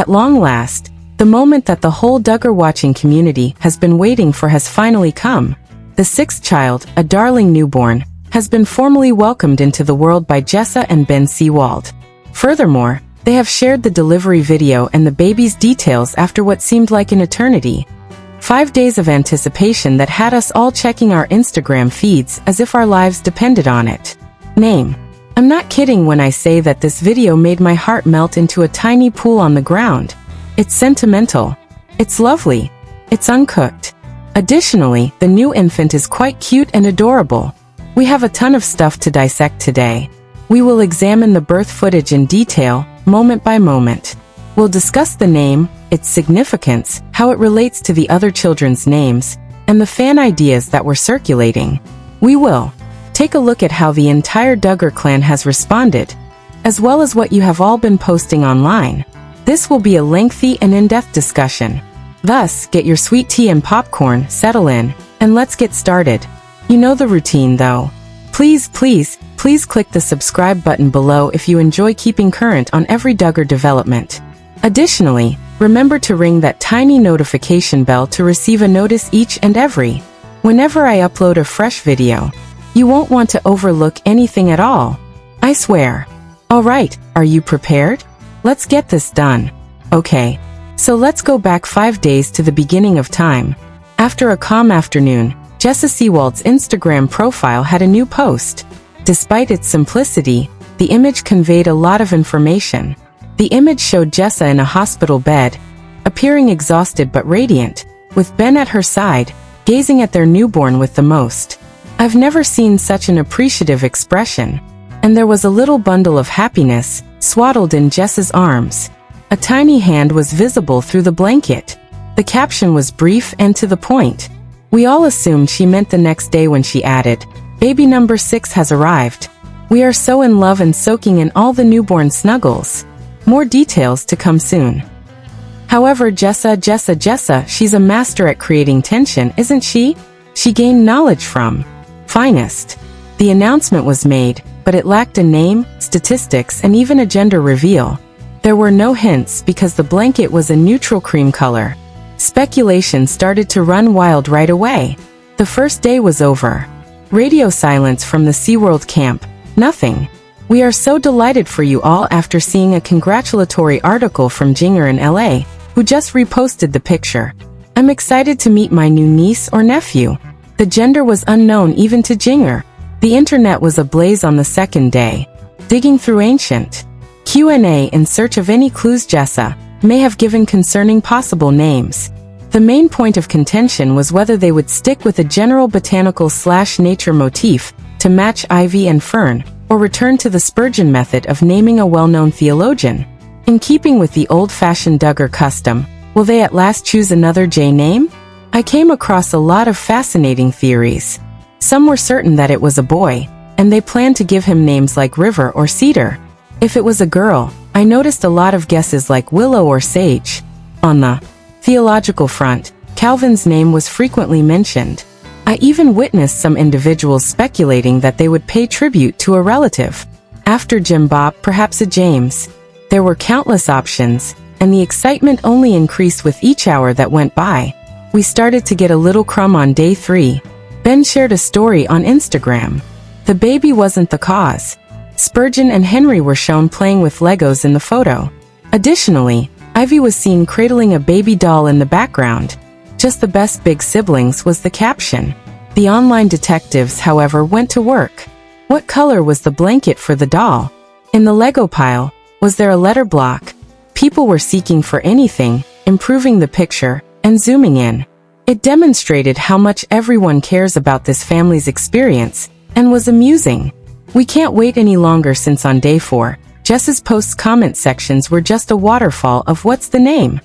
At long last, the moment that the whole Duggar watching community has been waiting for has finally come. The sixth child, a darling newborn, has been formally welcomed into the world by Jessa and Ben Seawald. Furthermore, they have shared the delivery video and the baby's details after what seemed like an eternity. 5 days of anticipation that had us all checking our Instagram feeds as if our lives depended on it. Name. I'm not kidding when I say that this video made my heart melt into a tiny pool on the ground. It's sentimental. It's lovely. It's uncooked. Additionally, the new infant is quite cute and adorable. We have a ton of stuff to dissect today. We will examine the birth footage in detail, moment by moment. We'll discuss the name, its significance, how it relates to the other children's names, and the fan ideas that were circulating. We will take a look at how the entire Duggar clan has responded, as well as what you have all been posting online. This will be a lengthy and in-depth discussion. Thus, get your sweet tea and popcorn, settle in, and let's get started. You know the routine though. Please click the subscribe button below if you enjoy keeping current on every Duggar development. Additionally, remember to ring that tiny notification bell to receive a notice each and every whenever I upload a fresh video. You won't want to overlook anything at all. I swear. Alright, are you prepared? Let's get this done. Okay. So let's go back 5 days to the beginning of time. After a calm afternoon, Jessa Seawald's Instagram profile had a new post. Despite its simplicity, the image conveyed a lot of information. The image showed Jessa in a hospital bed, appearing exhausted but radiant, with Ben at her side, gazing at their newborn with the most. I've never seen such an appreciative expression. And there was a little bundle of happiness, swaddled in Jessa's arms. A tiny hand was visible through the blanket. The caption was brief and to the point. We all assumed she meant the next day when she added, "Baby number 6 has arrived. We are so in love and soaking in all the newborn snuggles." More details to come soon. However, Jessa, she's a master at creating tension, isn't she? She gained knowledge from Finest. The announcement was made, but it lacked a name, statistics, and even a gender reveal. There were no hints because the blanket was a neutral cream color. Speculation started to run wild right away. The first day was over. Radio silence from the SeaWorld camp. Nothing. We are so delighted for you all after seeing a congratulatory article from Jinger in LA, who just reposted the picture. I'm excited to meet my new niece or nephew. The gender was unknown even to Jinger. The internet was ablaze on the second day. Digging through ancient Q&A in search of any clues Jessa may have given concerning possible names. The main point of contention was whether they would stick with a general botanical/nature motif to match ivy and fern, or return to the Spurgeon method of naming a well-known theologian. In keeping with the old-fashioned Duggar custom, will they at last choose another J name? I came across a lot of fascinating theories. Some were certain that it was a boy, and they planned to give him names like River or Cedar. If it was a girl, I noticed a lot of guesses like Willow or Sage. On the theological front, Calvin's name was frequently mentioned. I even witnessed some individuals speculating that they would pay tribute to a relative. After Jim Bob, perhaps a James. There were countless options, and the excitement only increased with each hour that went by. We started to get a little crumb on day 3. Ben shared a story on Instagram. The baby wasn't the cause. Spurgeon and Henry were shown playing with Legos in the photo. Additionally, Ivy was seen cradling a baby doll in the background. Just the best big siblings was the caption. The online detectives, however, went to work. What color was the blanket for the doll? In the Lego pile, was there a letter block? People were seeking for anything, improving the picture, and zooming in. It demonstrated how much everyone cares about this family's experience, and was amusing. We can't wait any longer since on day 4, Jessa's posts comment sections were just a waterfall of what's the name.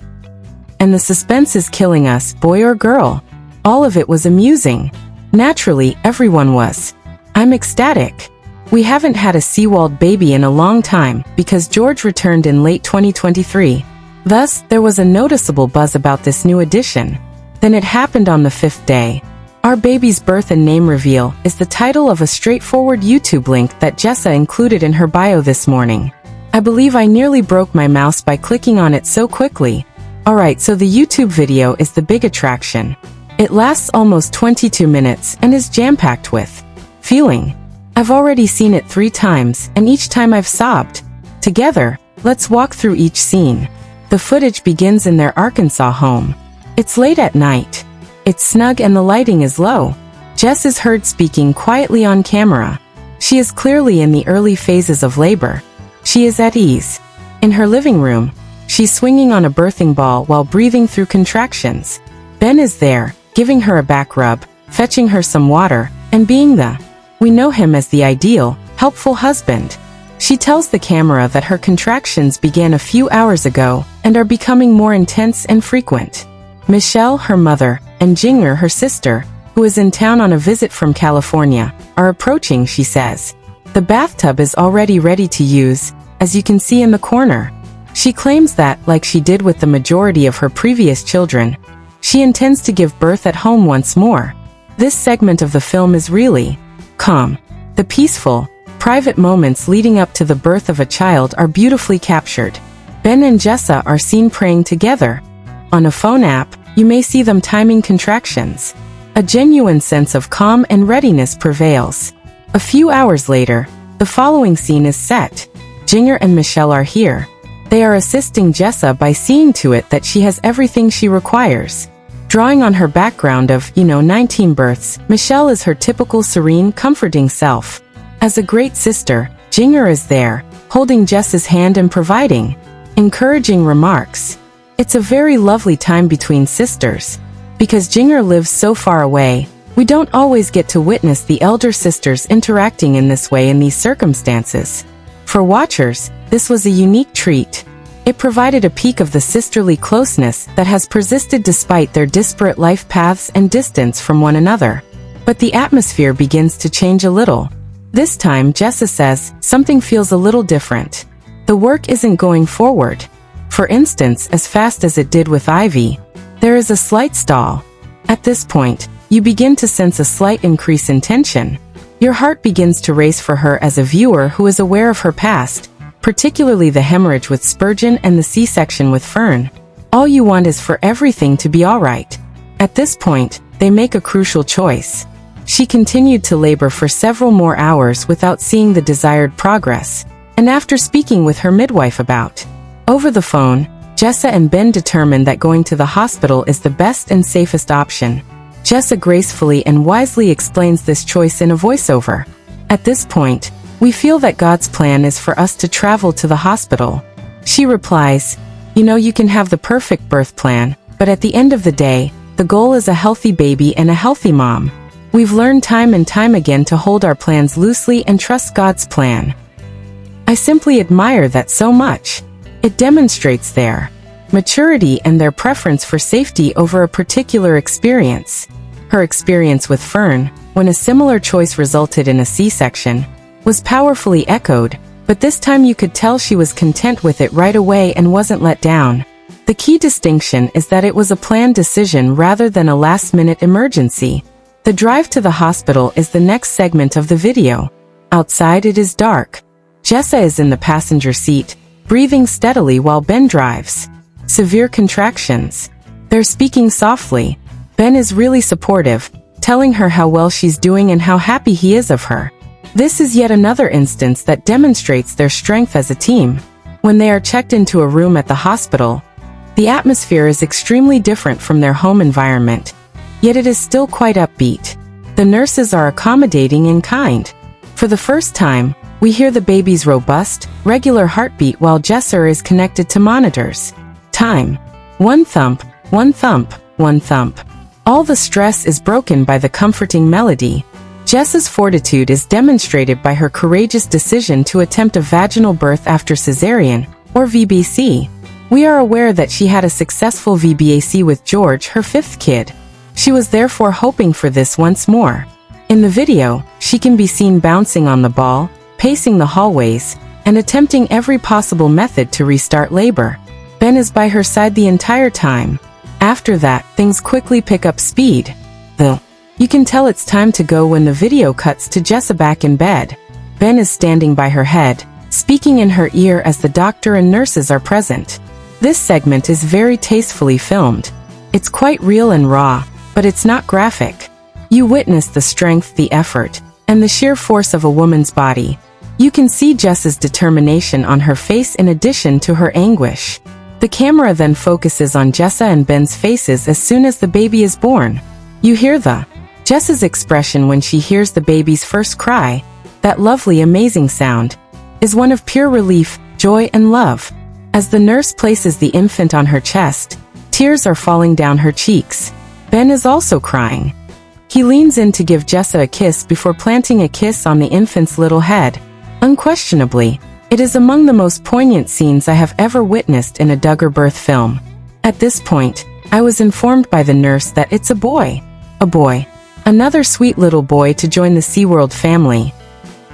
And the suspense is killing us, boy or girl. All of it was amusing. Naturally, everyone was. I'm ecstatic. We haven't had a Seawald baby in a long time because George returned in late 2023. Thus, there was a noticeable buzz about this new addition. Then it happened on the 5th day. Our baby's birth and name reveal is the title of a straightforward YouTube link that Jessa included in her bio this morning. I believe I nearly broke my mouse by clicking on it so quickly. Alright, so the YouTube video is the big attraction. It lasts almost 22 minutes and is jam-packed with feeling. I've already seen it 3 times, and each time I've sobbed. Together, let's walk through each scene. The footage begins in their Arkansas home. It's late at night. It's snug and the lighting is low. Jess is heard speaking quietly on camera. She is clearly in the early phases of labor. She is at ease. In her living room, she's swinging on a birthing ball while breathing through contractions. Ben is there, giving her a back rub, fetching her some water, and being we know him as the ideal, helpful husband. She tells the camera that her contractions began a few hours ago and are becoming more intense and frequent. Michelle, her mother, and Jinger, her sister, who is in town on a visit from California, are approaching, she says. The bathtub is already ready to use, as you can see in the corner. She claims that, like she did with the majority of her previous children, she intends to give birth at home once more. This segment of the film is really calm. The peaceful, private moments leading up to the birth of a child are beautifully captured. Ben and Jessa are seen praying together. On a phone app, you may see them timing contractions. A genuine sense of calm and readiness prevails. A few hours later, the following scene is set. Jinger and Michelle are here. They are assisting Jessa by seeing to it that she has everything she requires. Drawing on her background of, 19 births, Michelle is her typical serene, comforting self. As a great sister, Jinger is there, holding Jessa's hand and providing encouraging remarks. It's a very lovely time between sisters. Because Jinger lives so far away, we don't always get to witness the elder sisters interacting in this way in these circumstances. For watchers, this was a unique treat. It provided a peek of the sisterly closeness that has persisted despite their disparate life paths and distance from one another. But the atmosphere begins to change a little. This time, Jessa says, something feels a little different. The work isn't going forward. For instance, as fast as it did with Ivy. There is a slight stall. At this point, you begin to sense a slight increase in tension. Your heart begins to race for her as a viewer who is aware of her past, particularly the hemorrhage with Spurgeon and the C-section with Fern. All you want is for everything to be alright. At this point, they make a crucial choice. She continued to labor for several more hours without seeing the desired progress, and after speaking with her midwife about over the phone, Jessa and Ben determined that going to the hospital is the best and safest option. Jessa gracefully and wisely explains this choice in a voiceover. At this point, we feel that God's plan is for us to travel to the hospital. She replies, you can have the perfect birth plan, but at the end of the day, the goal is a healthy baby and a healthy mom. We've learned time and time again to hold our plans loosely and trust God's plan. I simply admire that so much. It demonstrates their maturity and their preference for safety over a particular experience. Her experience with Fern, when a similar choice resulted in a C-section, was powerfully echoed, but this time you could tell she was content with it right away and wasn't let down. The key distinction is that it was a planned decision rather than a last-minute emergency. The drive to the hospital is the next segment of the video. Outside it is dark. Jessa is in the passenger seat, breathing steadily while Ben drives. Severe contractions. They're speaking softly. Ben is really supportive, telling her how well she's doing and how happy he is of her. This is yet another instance that demonstrates their strength as a team. When they are checked into a room at the hospital, the atmosphere is extremely different from their home environment, yet it is still quite upbeat. The nurses are accommodating and kind. For the first time, we hear the baby's robust, regular heartbeat while Jessa is connected to monitors. Time. 1 thump, 1 thump, 1 thump. All the stress is broken by the comforting melody. Jessa's fortitude is demonstrated by her courageous decision to attempt a vaginal birth after cesarean, or VBC. We are aware that she had a successful VBAC with George, her 5th kid. She was therefore hoping for this once more. In the video, she can be seen bouncing on the ball, pacing the hallways, and attempting every possible method to restart labor. Ben is by her side the entire time. After that, things quickly pick up speed. You can tell it's time to go when the video cuts to Jessa back in bed. Ben is standing by her head, speaking in her ear as the doctor and nurses are present. This segment is very tastefully filmed. It's quite real and raw, but it's not graphic. You witness the strength, the effort, and the sheer force of a woman's body. You can see Jessa's determination on her face in addition to her anguish. The camera then focuses on Jessa and Ben's faces as soon as the baby is born. You hear Jessa's expression when she hears the baby's first cry. That lovely, amazing sound is one of pure relief, joy, and love. As the nurse places the infant on her chest, tears are falling down her cheeks. Ben is also crying. He leans in to give Jessa a kiss before planting a kiss on the infant's little head. Unquestionably, it is among the most poignant scenes I have ever witnessed in a Duggar birth film. At this point, I was informed by the nurse that it's a boy. A boy. Another sweet little boy to join the SeaWorld family.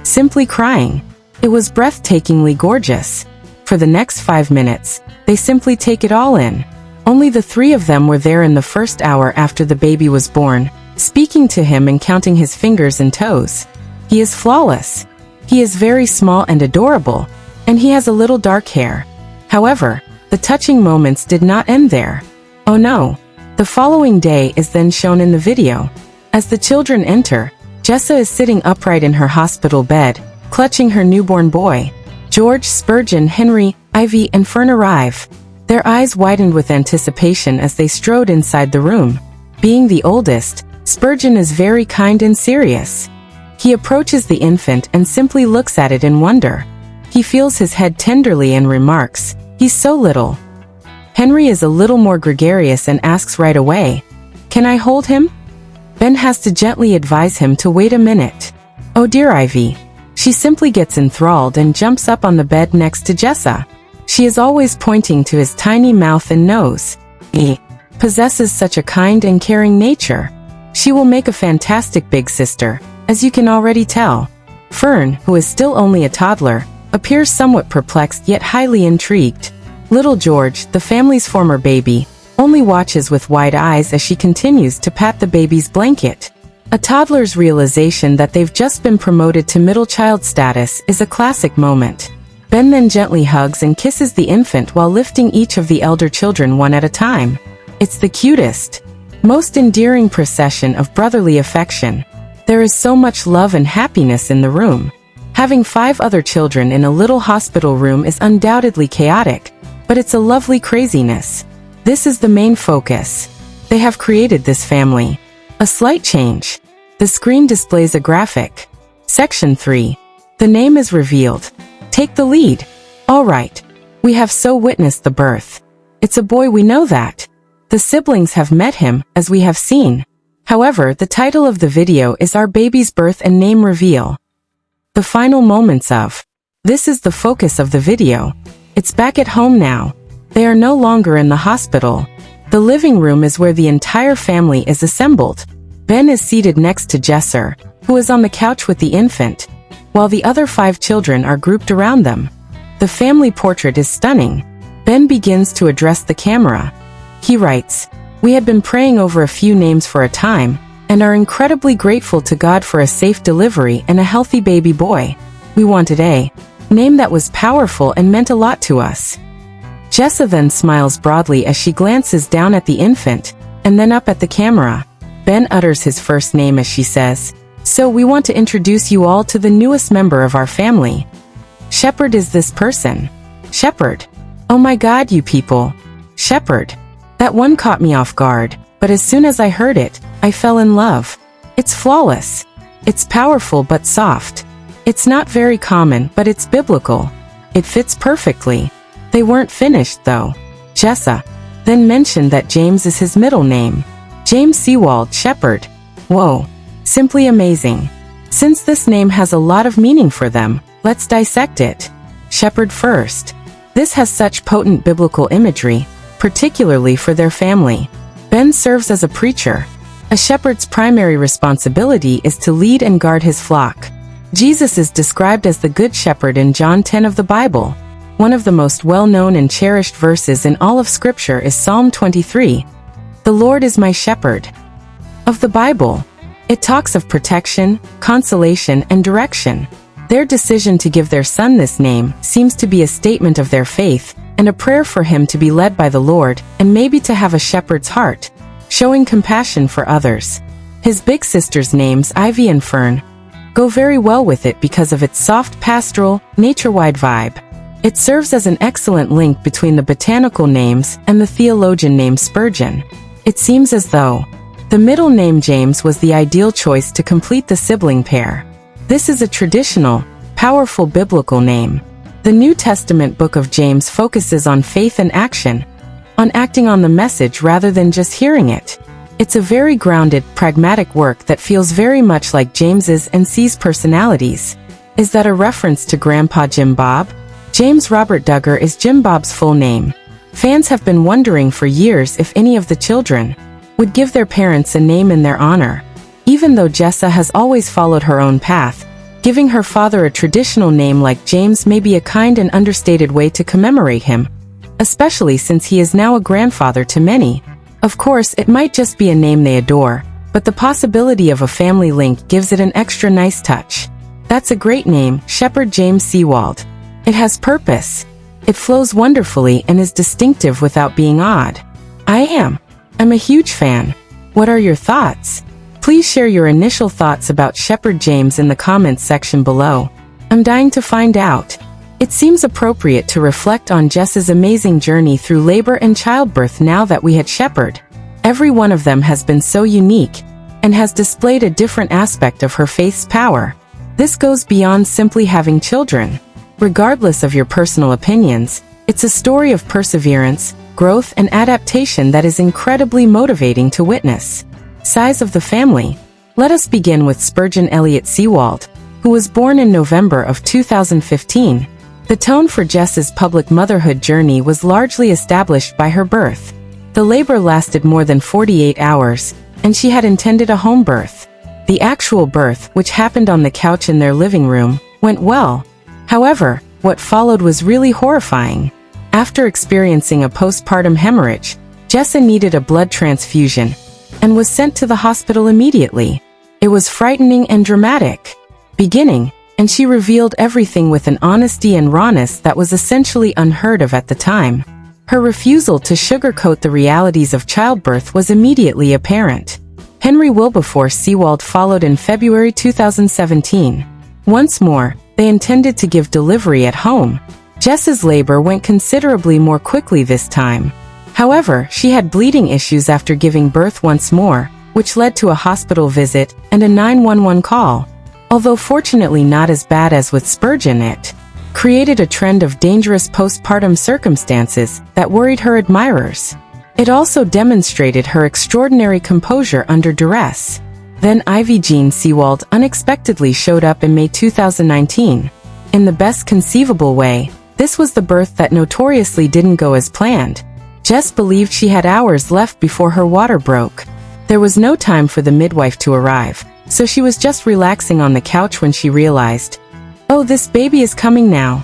Simply crying. It was breathtakingly gorgeous. For the next 5 minutes, they simply take it all in. Only the 3 of them were there in the first hour after the baby was born, speaking to him and counting his fingers and toes. He is flawless. He is very small and adorable, and he has a little dark hair. However, the touching moments did not end there. Oh no. The following day is then shown in the video. As the children enter, Jessa is sitting upright in her hospital bed, clutching her newborn boy. George, Spurgeon, Henry, Ivy, and Fern arrive. Their eyes widened with anticipation as they strode inside the room. Being the oldest, Spurgeon is very kind and serious. He approaches the infant and simply looks at it in wonder. He feels his head tenderly and remarks, "He's so little." Henry is a little more gregarious and asks right away, "Can I hold him?" Ben has to gently advise him to wait a minute. Oh dear, Ivy. She simply gets enthralled and jumps up on the bed next to Jessa. She is always pointing to his tiny mouth and nose. He possesses such a kind and caring nature. She will make a fantastic big sister, as you can already tell. Fern, who is still only a toddler, appears somewhat perplexed yet highly intrigued. Little George, the family's former baby, only watches with wide eyes as she continues to pat the baby's blanket. A toddler's realization that they've just been promoted to middle child status is a classic moment. Ben then gently hugs and kisses the infant while lifting each of the elder children one at a time. It's the cutest, most endearing procession of brotherly affection. There is so much love and happiness in the room. Having 5 other children in a little hospital room is undoubtedly chaotic, but it's a lovely craziness. This is the main focus. They have created this family. A slight change. The screen displays a graphic. Section 3. The name is revealed. Take the lead. All right. We have so witnessed the birth. It's a boy, we know that. The siblings have met him, as we have seen. However, the title of the video is Our Baby's Birth and Name Reveal. The final moments of. This is the focus of the video. It's back at home now. They are no longer in the hospital. The living room is where the entire family is assembled. Ben is seated next to Jessa, who is on the couch with the infant, while the other 5 children are grouped around them. The family portrait is stunning. Ben begins to address the camera. He writes, "We had been praying over a few names for a time, and are incredibly grateful to God for a safe delivery and a healthy baby boy. We wanted a name that was powerful and meant a lot to us." Jessa then smiles broadly as she glances down at the infant, and then up at the camera. Ben utters his first name as she says, "So we want to introduce you all to the newest member of our family. Shepherd is this person." Shepherd. Oh my God, you people. Shepherd. That one caught me off guard, but as soon as I heard it, I fell in love. It's flawless. It's powerful but soft. It's not very common, but it's biblical. It fits perfectly. They weren't finished, though. Jessa then mentioned that James is his middle name. James Seawald Shepherd. Whoa. Simply amazing. Since this name has a lot of meaning for them, let's dissect it. Shepherd first. This has such potent biblical imagery, particularly for their family. Ben serves as a preacher. A shepherd's primary responsibility is to lead and guard his flock. Jesus is described as the Good Shepherd in John 10 of the Bible. One of the most well-known and cherished verses in all of Scripture is Psalm 23. "The Lord is my shepherd." Of the Bible, it talks of protection, consolation, and direction. Their decision to give their son this name seems to be a statement of their faith and a prayer for him to be led by the Lord and maybe to have a shepherd's heart, showing compassion for others. His big sister's names, Ivy and Fern, go very well with it because of its soft pastoral, nature-wide vibe. It serves as an excellent link between the botanical names and the theologian name Spurgeon. It seems as though the middle name James was the ideal choice to complete the sibling pair. This is a traditional, powerful biblical name. The New Testament book of James focuses on faith and action, on acting on the message rather than just hearing it. It's a very grounded, pragmatic work that feels very much like James's and C's personalities. Is that a reference to Grandpa Jim Bob? James Robert Duggar is Jim Bob's full name. Fans have been wondering for years if any of the children would give their parents a name in their honor. Even though Jessa has always followed her own path, giving her father a traditional name like James may be a kind and understated way to commemorate him, especially since he is now a grandfather to many. Of course, it might just be a name they adore, but the possibility of a family link gives it an extra nice touch. That's a great name, Shepherd James Seawald. It has purpose. It flows wonderfully and is distinctive without being odd. I'm a huge fan. What are your thoughts? Please share your initial thoughts about Shepherd James in the comments section below. I'm dying to find out. It seems appropriate to reflect on Jessa's amazing journey through labor and childbirth now that we had Shepherd. Every one of them has been so unique and has displayed a different aspect of her faith's power. This goes beyond simply having children. Regardless of your personal opinions, it's a story of perseverance, growth, and adaptation that is incredibly motivating to witness. Size of the family. Let us begin with Spurgeon Elliott Seawald, who was born in November of 2015. The tone for Jessa's public motherhood journey was largely established by her birth. The labor lasted more than 48 hours, and she had intended a home birth. The actual birth, which happened on the couch in their living room, went well. However, what followed was really horrifying. After experiencing a postpartum hemorrhage, Jessa needed a blood transfusion and was sent to the hospital immediately. It was frightening and dramatic. Beginning, and she revealed everything with an honesty and rawness that was essentially unheard of at the time. Her refusal to sugarcoat the realities of childbirth was immediately apparent. Henry Wilberforce Seawald followed in February 2017. Once more, they intended to give delivery at home. Jessa's labor went considerably more quickly this time. However, she had bleeding issues after giving birth once more, which led to a hospital visit and a 911 call. Although fortunately not as bad as with Spurgeon, it created a trend of dangerous postpartum circumstances that worried her admirers. It also demonstrated her extraordinary composure under duress. Then Ivy Jean Seawald unexpectedly showed up in May 2019. In the best conceivable way, this was the birth that notoriously didn't go as planned. Jess believed she had hours left before her water broke. There was no time for the midwife to arrive, so she was just relaxing on the couch when she realized, oh, this baby is coming now.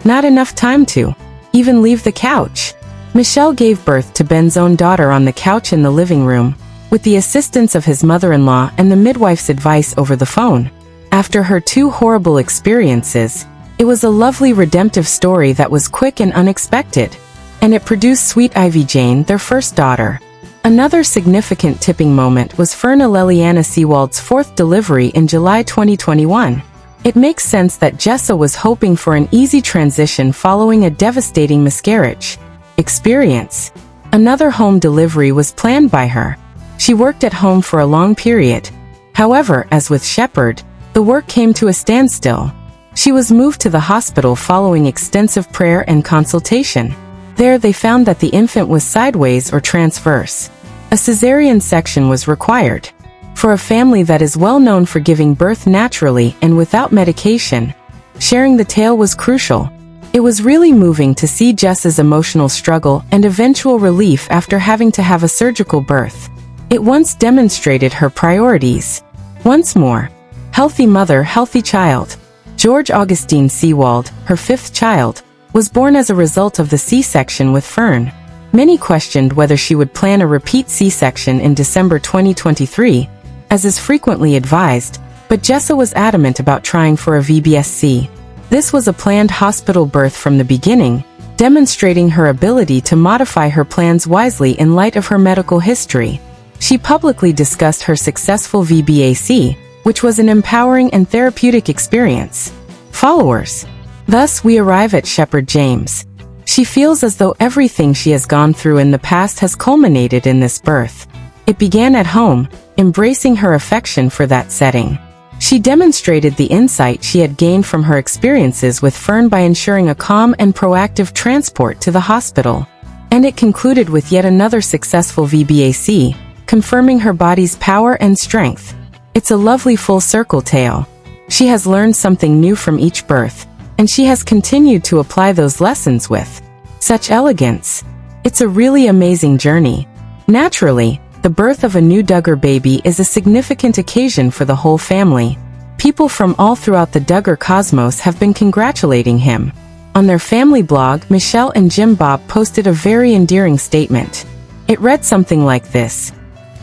Not enough time to even leave the couch. Michelle gave birth to Ben's own daughter on the couch in the living room, with the assistance of his mother-in-law and the midwife's advice over the phone. After her 2 horrible experiences, it was a lovely redemptive story that was quick and unexpected, and it produced sweet Ivy Jane, their first daughter. Another significant tipping moment was Ferna Leliana Seawald's 4th delivery in July 2021. It makes sense that Jessa was hoping for an easy transition following a devastating miscarriage experience. Another home delivery was planned by her. She worked at home for a long period. However, as with Shepherd, the work came to a standstill. She was moved to the hospital following extensive prayer and consultation. There they found that the infant was sideways or transverse. A cesarean section was required. For a family that is well known for giving birth naturally and without medication, sharing the tale was crucial. It was really moving to see Jessa's emotional struggle and eventual relief after having to have a surgical birth. It once demonstrated her priorities. Once more, healthy mother, healthy child. George Augustine Seawald, her 5th child, was born as a result of the C-section with Fern. Many questioned whether she would plan a repeat C-section in December 2023. As is frequently advised, But Jessa was adamant about trying for a VBSC. This was a planned hospital birth from the beginning, demonstrating her ability to modify her plans wisely in light of her medical history. She publicly discussed her successful VBAC, which was an empowering and therapeutic experience. Followers. Thus, we arrive at Shepherd James. She feels as though everything she has gone through in the past has culminated in this birth. It began at home, embracing her affection for that setting. She demonstrated the insight she had gained from her experiences with Fern by ensuring a calm and proactive transport to the hospital. And it concluded with yet another successful VBAC, confirming her body's power and strength. It's a lovely full-circle tale. She has learned something new from each birth, and she has continued to apply those lessons with such elegance. It's a really amazing journey. Naturally, the birth of a new Duggar baby is a significant occasion for the whole family. People from all throughout the Duggar cosmos have been congratulating him. On their family blog, Michelle and Jim Bob posted a very endearing statement. It read something like this: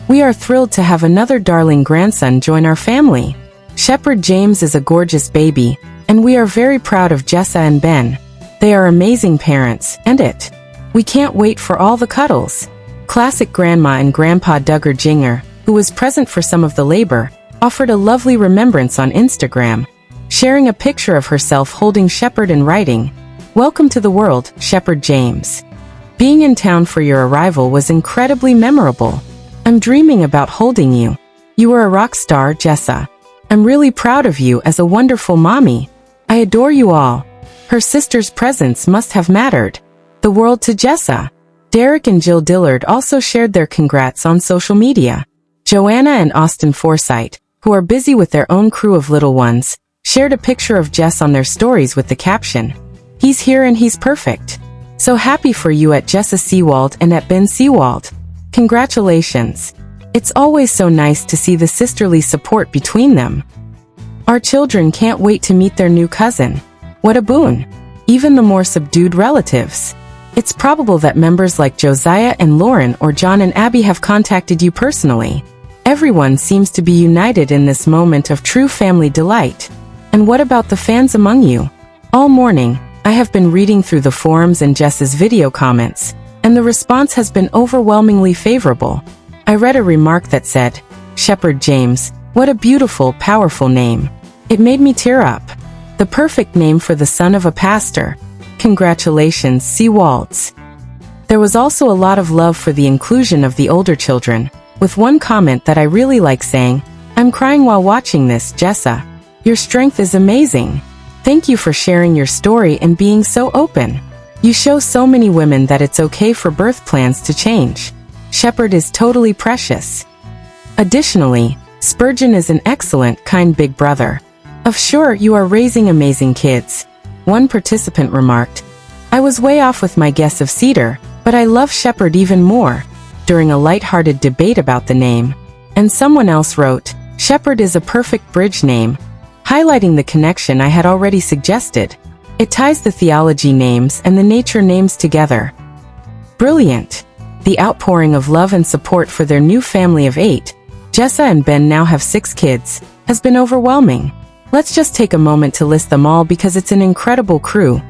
"We are thrilled to have another darling grandson join our family. Shepherd James is a gorgeous baby, and we are very proud of Jessa and Ben. They are amazing parents, and we can't wait for all the cuddles." Classic Grandma and Grandpa Duggar Jinger, who was present for some of the labor, offered a lovely remembrance on Instagram, sharing a picture of herself holding Shepherd and writing, "Welcome to the world, Shepherd James. Being in town for your arrival was incredibly memorable. I'm dreaming about holding you. You were a rock star, Jessa. I'm really proud of you as a wonderful mommy. I adore you all." Her sister's presence must have mattered the world to Jessa. Derek and Jill Dillard also shared their congrats on social media. Joanna and Austin Forsythe, who are busy with their own crew of little ones, shared a picture of Jess on their stories with the caption, "He's here and he's perfect. So happy for you at Jessa Seawald and at Ben Seawald. Congratulations. It's always so nice to see the sisterly support between them. Our children can't wait to meet their new cousin. What a boon. Even the more subdued relatives. It's probable that members like Josiah and Lauren or John and Abby have contacted you personally. Everyone seems to be united in this moment of true family delight. And what about the fans among you? All morning, I have been reading through the forums and Jess's video comments, and the response has been overwhelmingly favorable. I read a remark that said, "Shepherd James, what a beautiful, powerful name. It made me tear up. The perfect name for the son of a pastor. Congratulations, Seawalds." There was also a lot of love for the inclusion of the older children, with one comment that I really like saying, "I'm crying while watching this, Jessa. Your strength is amazing. Thank you for sharing your story and being so open. You show so many women that it's okay for birth plans to change. Shepherd is totally precious." Additionally, Spurgeon is an excellent, kind big brother. "Of sure you are raising amazing kids." One participant remarked, "I was way off with my guess of Cedar, but I love Shepherd even more," during a light-hearted debate about the name. And someone else wrote, "Shepherd is a perfect bridge name," highlighting the connection I had already suggested. It ties the theology names and the nature names together. Brilliant. The outpouring of love and support for their new family of 8, Jessa and Ben now have 6 kids, has been overwhelming. Let's just take a moment to list them all because it's an incredible crew.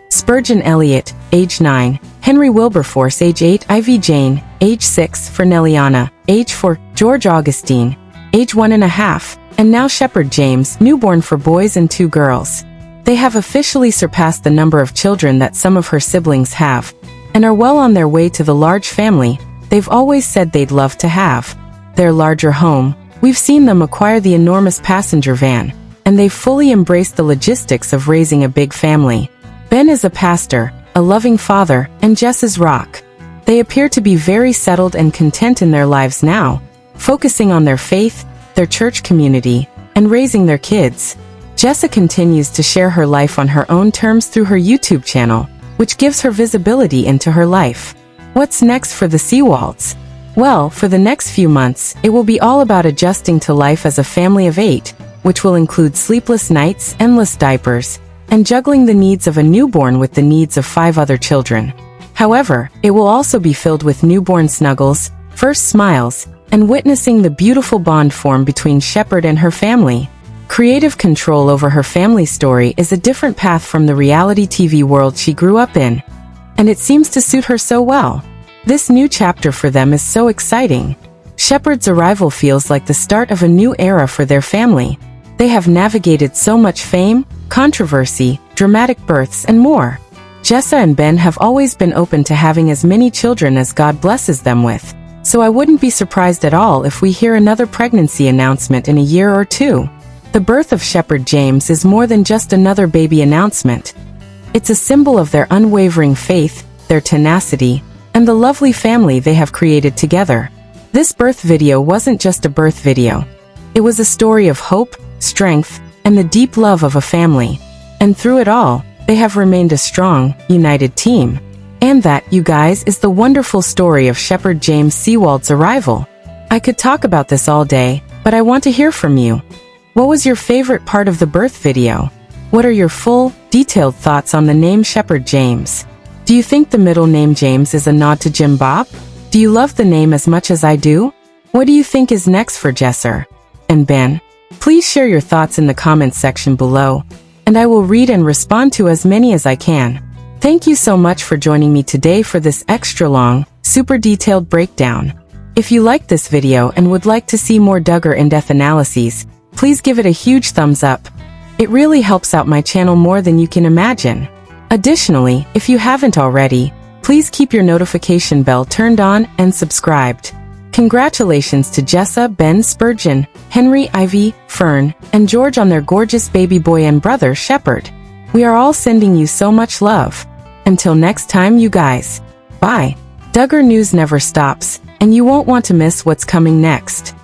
Spurgeon Elliott, age 9, Henry Wilberforce, age 8, Ivy Jane, age 6, Fernelliana, age 4, George Augustine, age 1.5, and now Shepherd James, newborn for boys and 2 girls. They have officially surpassed the number of children that some of her siblings have, and are well on their way to the large family they've always said they'd love to have. Their larger home, we've seen them acquire the enormous passenger van, and they've fully embraced the logistics of raising a big family. Ben is a pastor, a loving father, and Jess is rock. They appear to be very settled and content in their lives now, focusing on their faith, their church community, and raising their kids. Jessa continues to share her life on her own terms through her YouTube channel, which gives her visibility into her life. What's next for the Seawalds? Well, for the next few months, it will be all about adjusting to life as a family of 8, which will include sleepless nights, endless diapers, and juggling the needs of a newborn with the needs of 5 other children. However, it will also be filled with newborn snuggles, first smiles, and witnessing the beautiful bond form between Shepherd and her family. Creative control over her family story is a different path from the reality TV world she grew up in, and it seems to suit her so well. This new chapter for them is so exciting. Shepard's arrival feels like the start of a new era for their family. They have navigated so much fame, controversy, dramatic births, and more. Jessa and Ben have always been open to having as many children as God blesses them with, so I wouldn't be surprised at all if we hear another pregnancy announcement in a year or two. The birth of Shepard James is more than just another baby announcement. It's a symbol of their unwavering faith, their tenacity, and the lovely family they have created together. This birth video wasn't just a birth video. It was a story of hope, strength, and the deep love of a family. And through it all, they have remained a strong, united team. And that, you guys, is the wonderful story of Shepard James Seawald's arrival. I could talk about this all day, but I want to hear from you. What was your favorite part of the birth video? What are your full, detailed thoughts on the name Shepard James? Do you think the middle name James is a nod to Jim Bob? Do you love the name as much as I do? What do you think is next for Jessa and Ben? Please share your thoughts in the comments section below, and I will read and respond to as many as I can. Thank you so much for joining me today for this extra long, super detailed breakdown. If you liked this video and would like to see more Duggar in-depth analyses, please give it a huge thumbs up. It really helps out my channel more than you can imagine. Additionally, if you haven't already, please keep your notification bell turned on and subscribed. Congratulations to Jessa, Ben, Spurgeon, Henry, Ivy, Fern, and George on their gorgeous baby boy and brother, Shepard. We are all sending you so much love. Until next time, you guys. Bye. Duggar news never stops, and you won't want to miss what's coming next.